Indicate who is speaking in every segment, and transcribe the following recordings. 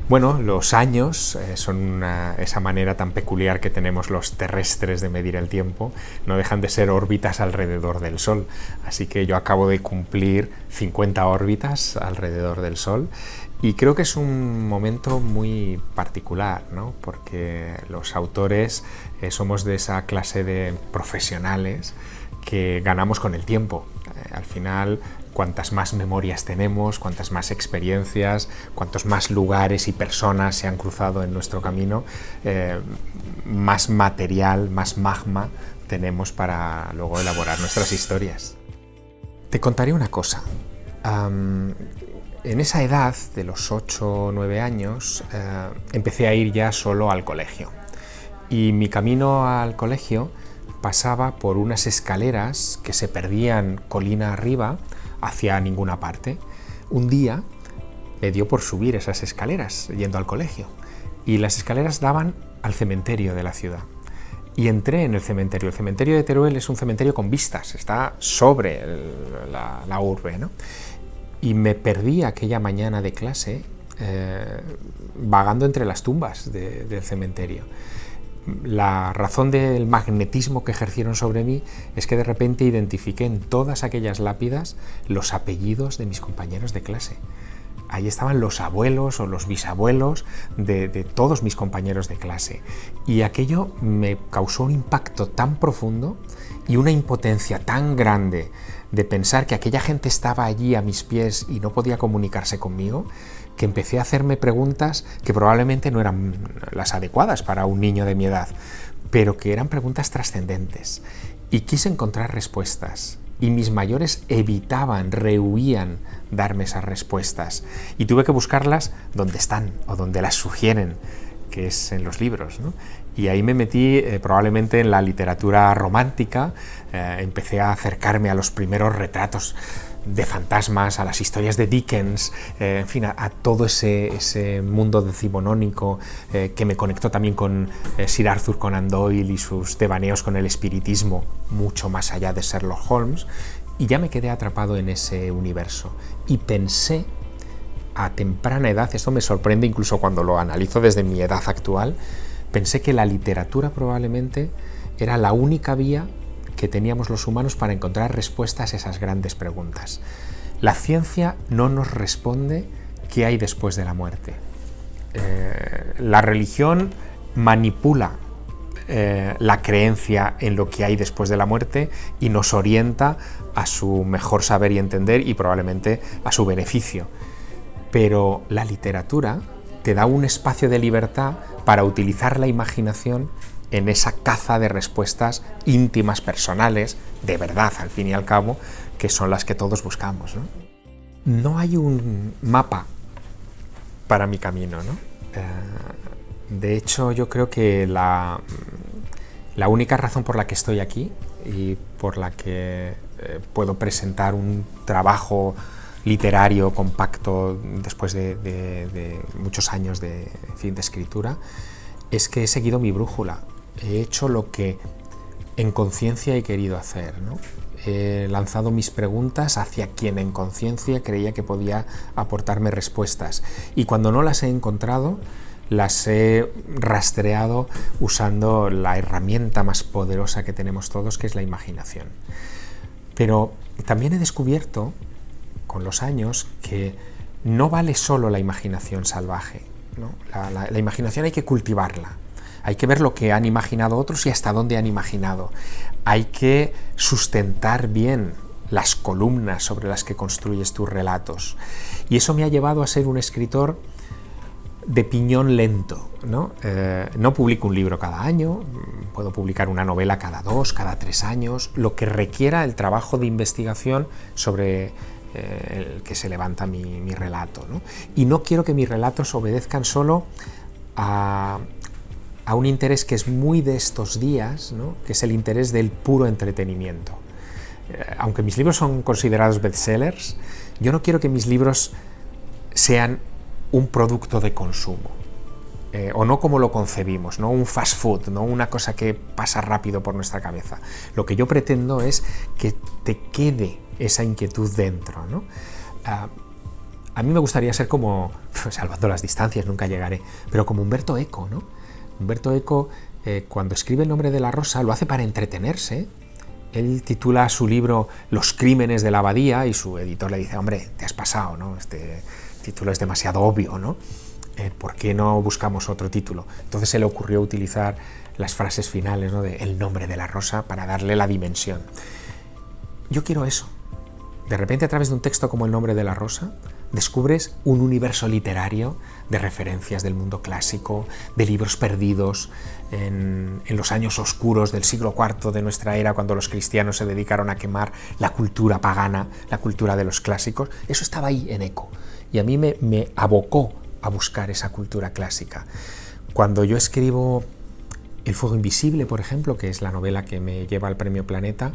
Speaker 1: Bueno, los años son esa manera tan peculiar que tenemos los terrestres de medir el tiempo, no dejan de ser órbitas alrededor del Sol. Así que yo acabo de cumplir 50 órbitas alrededor del Sol y creo que es un momento muy particular, ¿no? Porque los autores somos de esa clase de profesionales que ganamos con el tiempo. Al final, cuantas más memorias tenemos, cuantas más experiencias, cuantos más lugares y personas se han cruzado en nuestro camino, más material, más magma tenemos para luego elaborar nuestras historias. Te contaré una cosa. En esa edad, de los 8 o 9 años, empecé a ir ya solo al colegio. Y mi camino al colegio pasaba por unas escaleras que se perdían colina arriba hacia ninguna parte. Un día me dio por subir esas escaleras yendo al colegio y las escaleras daban al cementerio de la ciudad. Y entré en el cementerio. El cementerio de Teruel es un cementerio con vistas, está sobre la urbe, ¿no? Y me perdí aquella mañana de clase vagando entre las tumbas del cementerio. La razón del magnetismo que ejercieron sobre mí es que de repente identifiqué en todas aquellas lápidas los apellidos de mis compañeros de clase. Ahí estaban los abuelos o los bisabuelos de todos mis compañeros de clase. Y aquello me causó un impacto tan profundo y una impotencia tan grande de pensar que aquella gente estaba allí a mis pies y no podía comunicarse conmigo, que empecé a hacerme preguntas que probablemente no eran las adecuadas para un niño de mi edad, pero que eran preguntas trascendentes. Y quise encontrar respuestas. Y mis mayores evitaban, rehuían darme esas respuestas. Y tuve que buscarlas donde están o donde las sugieren, que es en los libros, ¿no? Y ahí me metí probablemente en la literatura romántica, empecé a acercarme a los primeros retratos de fantasmas, a las historias de Dickens, en fin, a todo ese mundo decimonónico que me conectó también con Sir Arthur Conan Doyle y sus devaneos con el espiritismo, mucho más allá de Sherlock Holmes, y ya me quedé atrapado en ese universo. Y pensé a temprana edad, esto me sorprende incluso cuando lo analizo desde mi edad actual, pensé que la literatura probablemente era la única vía que teníamos los humanos para encontrar respuestas a esas grandes preguntas. La ciencia no nos responde qué hay después de la muerte. La religión manipula la creencia en lo que hay después de la muerte y nos orienta a su mejor saber y entender y probablemente a su beneficio. Pero la literatura te da un espacio de libertad para utilizar la imaginación en esa caza de respuestas íntimas, personales, de verdad, al fin y al cabo, que son las que todos buscamos, ¿no? No hay un mapa para mi camino, ¿no? De hecho, yo creo que la única razón por la que estoy aquí y por la que puedo presentar un trabajo literario compacto después de muchos años de escritura es que he seguido mi brújula. He hecho lo que en conciencia he querido hacer, ¿no? He lanzado mis preguntas hacia quien en conciencia creía que podía aportarme respuestas. Y cuando no las he encontrado, las he rastreado usando la herramienta más poderosa que tenemos todos, que es la imaginación. Pero también he descubierto, con los años, que no vale solo la imaginación salvaje, ¿no? La imaginación hay que cultivarla. Hay que ver lo que han imaginado otros y hasta dónde han imaginado. Hay que sustentar bien las columnas sobre las que construyes tus relatos. Y eso me ha llevado a ser un escritor de piñón lento, ¿no? No publico un libro cada año, puedo publicar una novela cada 2, cada 3 años, lo que requiera el trabajo de investigación sobre el que se levanta mi relato, ¿no? Y no quiero que mis relatos obedezcan solo a un interés que es muy de estos días, ¿no? Que es el interés del puro entretenimiento. Aunque mis libros son considerados bestsellers, yo no quiero que mis libros sean un producto de consumo, o no como lo concebimos, no un fast food, no una cosa que pasa rápido por nuestra cabeza. Lo que yo pretendo es que te quede esa inquietud dentro, ¿no? A mí me gustaría ser como, salvando las distancias, nunca llegaré, pero como Umberto Eco, ¿no? Umberto Eco, cuando escribe El nombre de la rosa, lo hace para entretenerse. Él titula su libro Los crímenes de la abadía y su editor le dice, hombre, te has pasado, ¿no? Este título es demasiado obvio, ¿no? ¿Por qué no buscamos otro título? Entonces se le ocurrió utilizar las frases finales, ¿no? de El nombre de la rosa para darle la dimensión. Yo quiero eso. De repente, a través de un texto como El nombre de la rosa, descubres un universo literario de referencias del mundo clásico, de libros perdidos en los años oscuros del siglo IV de nuestra era, cuando los cristianos se dedicaron a quemar la cultura pagana, la cultura de los clásicos. Eso estaba ahí en Eco y a mí me abocó a buscar esa cultura clásica. Cuando yo escribo El fuego invisible, por ejemplo, que es la novela que me lleva al Premio Planeta,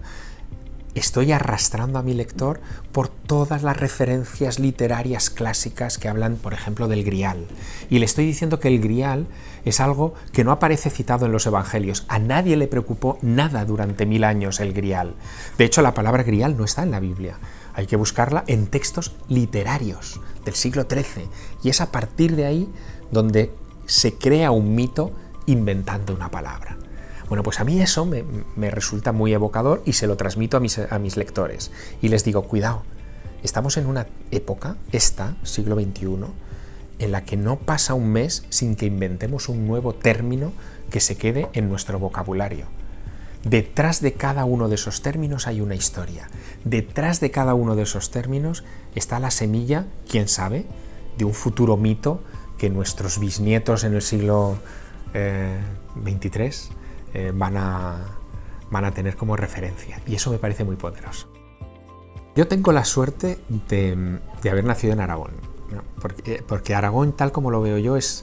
Speaker 1: estoy arrastrando a mi lector por todas las referencias literarias clásicas que hablan, por ejemplo, del Grial. Y le estoy diciendo que el Grial es algo que no aparece citado en los Evangelios. A nadie le preocupó nada durante 1000 años el Grial. De hecho, la palabra Grial no está en la Biblia. Hay que buscarla en textos literarios del siglo XIII. Y es a partir de ahí donde se crea un mito inventando una palabra. Bueno, pues a mí eso me resulta muy evocador y se lo transmito a mis lectores. Y les digo, cuidado, estamos en una época, siglo XXI, en la que no pasa un mes sin que inventemos un nuevo término que se quede en nuestro vocabulario. Detrás de cada uno de esos términos hay una historia. Detrás de cada uno de esos términos está la semilla, quién sabe, de un futuro mito que nuestros bisnietos en el siglo XXIII van a tener como referencia, y eso me parece muy poderoso. Yo tengo la suerte de haber nacido en Aragón, ¿no? Porque Aragón, tal como lo veo yo, es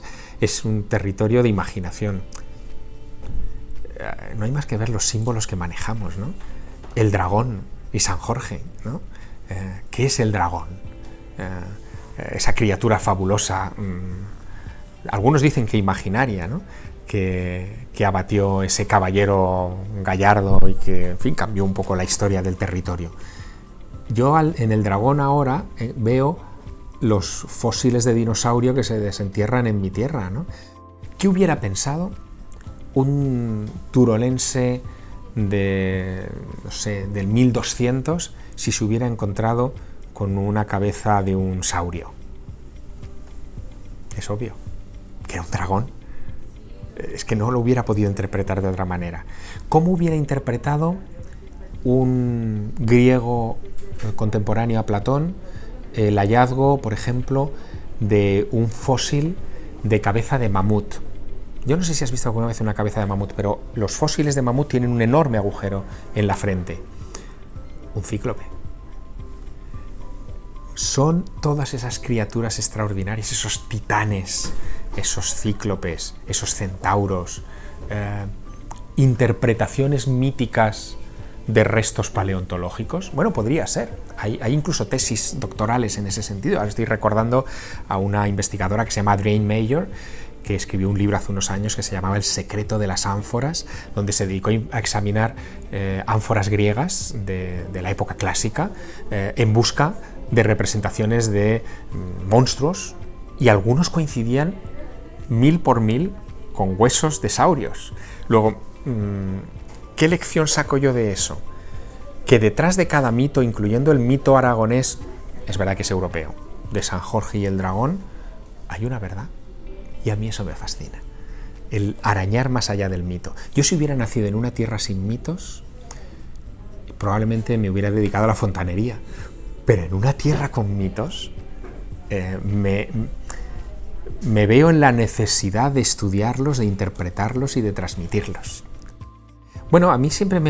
Speaker 1: un territorio de imaginación. No hay más que ver los símbolos que manejamos, ¿no? El dragón y San Jorge, ¿no? ¿Qué es el dragón? Esa criatura fabulosa, algunos dicen que imaginaria, ¿no? que abatió ese caballero gallardo y que, en fin, cambió un poco la historia del territorio. Yo en el dragón ahora veo los fósiles de dinosaurio que se desentierran en mi tierra, ¿no? ¿Qué hubiera pensado un turolense del 1200 si se hubiera encontrado con una cabeza de un saurio? Es obvio que era un dragón. Es que no lo hubiera podido interpretar de otra manera. ¿Cómo hubiera interpretado un griego contemporáneo a Platón el hallazgo, por ejemplo, de un fósil de cabeza de mamut? Yo no sé si has visto alguna vez una cabeza de mamut, pero los fósiles de mamut tienen un enorme agujero en la frente. Un cíclope. Son todas esas criaturas extraordinarias, esos titanes, esos cíclopes, esos centauros, interpretaciones míticas de restos paleontológicos. Bueno, podría ser. Hay incluso tesis doctorales en ese sentido. Ahora estoy recordando a una investigadora que se llama Adrienne Mayor, que escribió un libro hace unos años que se llamaba El secreto de las ánforas, donde se dedicó a examinar ánforas griegas de la época clásica en busca de representaciones de monstruos, y algunos coincidían 1000 por 1000 con huesos de saurios. Luego, ¿qué lección saco yo de eso? Que detrás de cada mito, incluyendo el mito aragonés, es verdad que es europeo, de San Jorge y el dragón, hay una verdad. Y a mí eso me fascina. El arañar más allá del mito. Yo, si hubiera nacido en una tierra sin mitos, probablemente me hubiera dedicado a la fontanería. Pero en una tierra con mitos, me veo en la necesidad de estudiarlos, de interpretarlos y de transmitirlos. Bueno, a mí siempre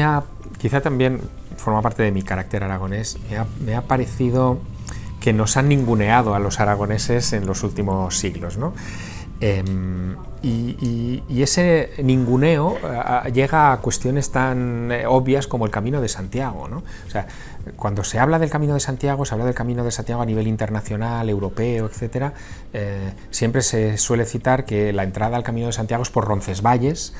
Speaker 1: quizá también forma parte de mi carácter aragonés, me ha parecido que nos han ninguneado a los aragoneses en los últimos siglos, ¿no? Y ese ninguneo llega a cuestiones tan obvias como el Camino de Santiago, ¿no? O sea, cuando se habla del Camino de Santiago, se habla del Camino de Santiago a nivel internacional, europeo, etcétera. Siempre se suele citar que la entrada al Camino de Santiago es por Roncesvalles,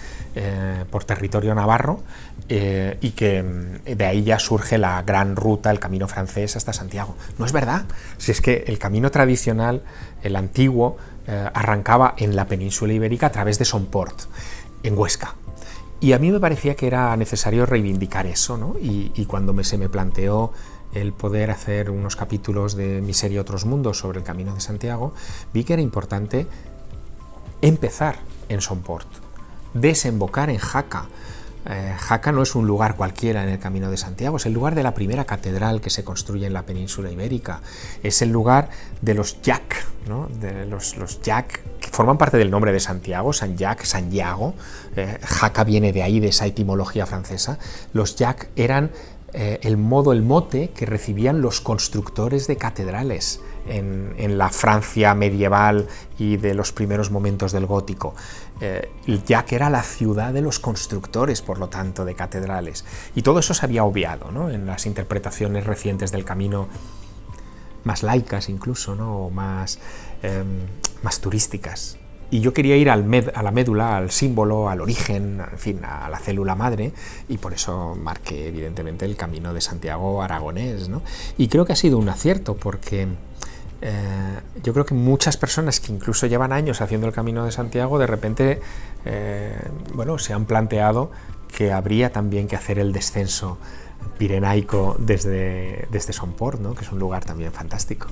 Speaker 1: por territorio navarro, y que de ahí ya surge la gran ruta, el camino francés hasta Santiago. No es verdad, si es que el camino tradicional, el antiguo, arrancaba en la península ibérica a través de Somport, en Huesca. Y a mí me parecía que era necesario reivindicar eso, ¿no? Y cuando se me planteó el poder hacer unos capítulos de Mi serie Otros Mundos sobre el Camino de Santiago, vi que era importante empezar en Somport, desembocar en Jaca. Jaca no es un lugar cualquiera en el Camino de Santiago, es el lugar de la primera catedral que se construye en la península ibérica, es el lugar de los Llac, ¿no? De los Llac, que forman parte del nombre de Santiago, San Llac, San Llago. Jaca viene de ahí, de esa etimología francesa. Los Llac eran el mote que recibían los constructores de catedrales en la Francia medieval y de los primeros momentos del gótico. Ya que era la ciudad de los constructores, por lo tanto, de catedrales. Y todo eso se había obviado, ¿no? En las interpretaciones recientes del camino, más laicas incluso, ¿no? O más turísticas. Y yo quería ir a la médula, al símbolo, al origen, en fin, a la célula madre, y por eso marqué evidentemente el Camino de Santiago aragonés, ¿no? Y creo que ha sido un acierto, porque yo creo que muchas personas que incluso llevan años haciendo el Camino de Santiago, de repente se han planteado que habría también que hacer el descenso pirenaico desde Somport, ¿no? Que es un lugar también fantástico.